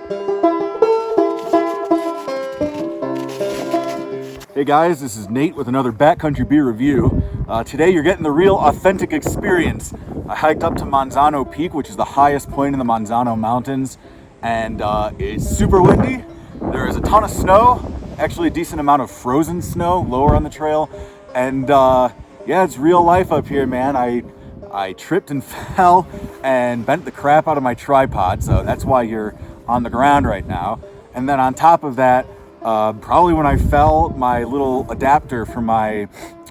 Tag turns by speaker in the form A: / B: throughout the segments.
A: Hey guys, this is Nate with another Backcountry beer review. Today you're getting the real authentic experience. I hiked up to Manzano Peak, which is the highest point in the Manzano Mountains, and it's super windy. There is a ton of snow, actually a decent amount of frozen snow lower on the trail, and yeah, it's real life up here, man. I tripped and fell and bent the crap out of my tripod, so that's why you're on the ground right now. And then on top of that, probably when I fell, my little adapter for my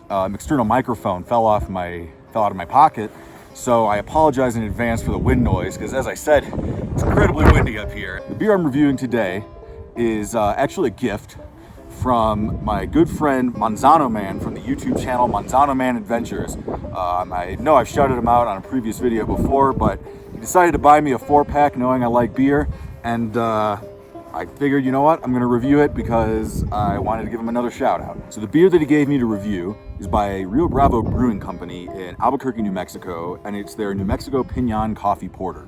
A: external microphone fell out of my pocket. So I apologize in advance for the wind noise, because as I said, it's incredibly windy up here. The beer I'm reviewing today is actually a gift from my good friend Manzano Man from the YouTube channel Manzano Man Adventures. I know I've shouted him out on a previous video before, but he decided to buy me a 4-pack knowing I like beer, and I figured, you know what, I'm going to review it because I wanted to give him another shout out. So the beer that he gave me to review is by Rio Bravo Brewing Company in Albuquerque, New Mexico, and it's their New Mexico Piñon Coffee Porter.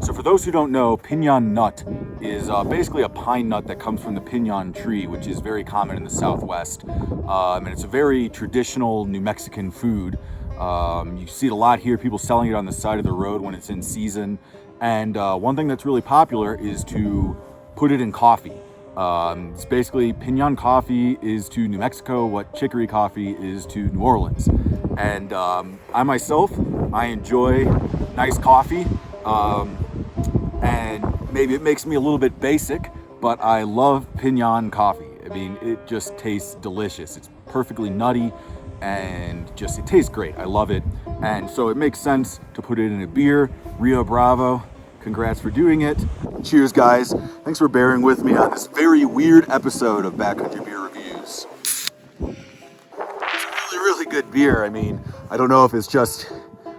A: So for those who don't know, piñon nut is basically a pine nut that comes from the piñon tree, which is very common in the Southwest. And it's a very traditional New Mexican food. You see it a lot here, people selling it on the side of the road when it's in season. And one thing that's really popular is to put it in coffee. It's basically piñon coffee is to New Mexico what chicory coffee is to New Orleans. And I myself, I enjoy nice coffee. And maybe it makes me a little bit basic, but I love piñon coffee. I mean, it just tastes delicious. It's perfectly nutty and it tastes great. I love it. And so it makes sense to put it in a beer. Rio Bravo, congrats for doing it. Cheers, guys. Thanks for bearing with me on this very weird episode of Backcountry Beer Reviews. It's a really good beer. I mean, I don't know if it's just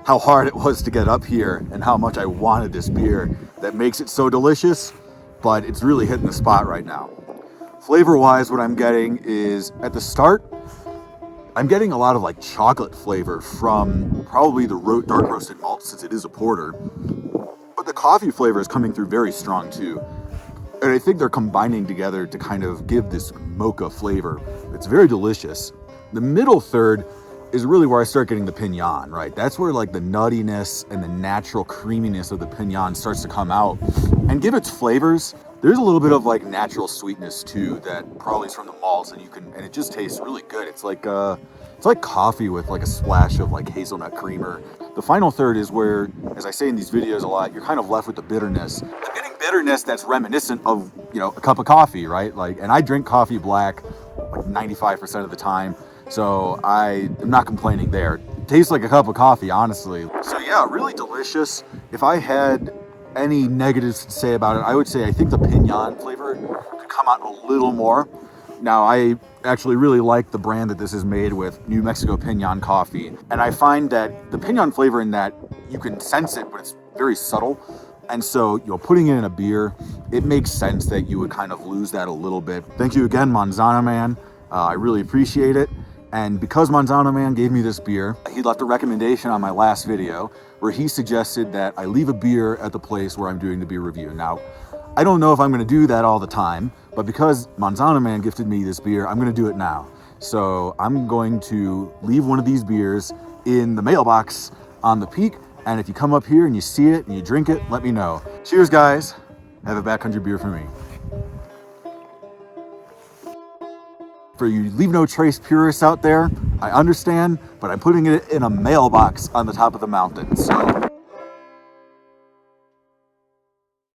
A: how hard it was to get up here and how much I wanted this beer that makes it so delicious, but it's really hitting the spot right now. Flavor-wise, what I'm getting is, at the start, I'm getting a lot of like chocolate flavor from probably the dark roasted malt, since it is a porter. But the coffee flavor is coming through very strong too. And I think they're combining together to kind of give this mocha flavor. It's very delicious. The middle third is really where I start getting the piñon, right? That's where like the nuttiness and the natural creaminess of the piñon starts to come out and give its flavors. There's a little bit of like natural sweetness too that probably is from the malts, and it just tastes really good. It's like coffee with like a splash of like hazelnut creamer. The final third is where, as I say in these videos a lot, you're kind of left with the bitterness. I'm getting bitterness that's reminiscent of, you know, a cup of coffee, right? Like, and I drink coffee black like 95% of the time, so I am not complaining there. It tastes like a cup of coffee, honestly. So yeah, really delicious. If I had any negatives to say about it, I would say I think the piñon flavor could come out a little more. Now, I actually really like the brand that this is made with, New Mexico Piñon Coffee. And I find that the piñon flavor in that, you can sense it, but it's very subtle. And so, you know, putting it in a beer, it makes sense that you would kind of lose that a little bit. Thank you again, Manzano Man. I really appreciate it. And because Manzano Man gave me this beer, he left a recommendation on my last video where he suggested that I leave a beer at the place where I'm doing the beer review. Now, I don't know if I'm going to do that all the time, but because Manzano Man gifted me this beer, I'm going to do it now. So I'm going to leave one of these beers in the mailbox on the peak, and if you come up here and you see it and you drink it, let me know. Cheers, guys. Have a backcountry beer for me. For you leave no trace purists out there, I understand, but I'm putting it in a mailbox on the top of the mountain, so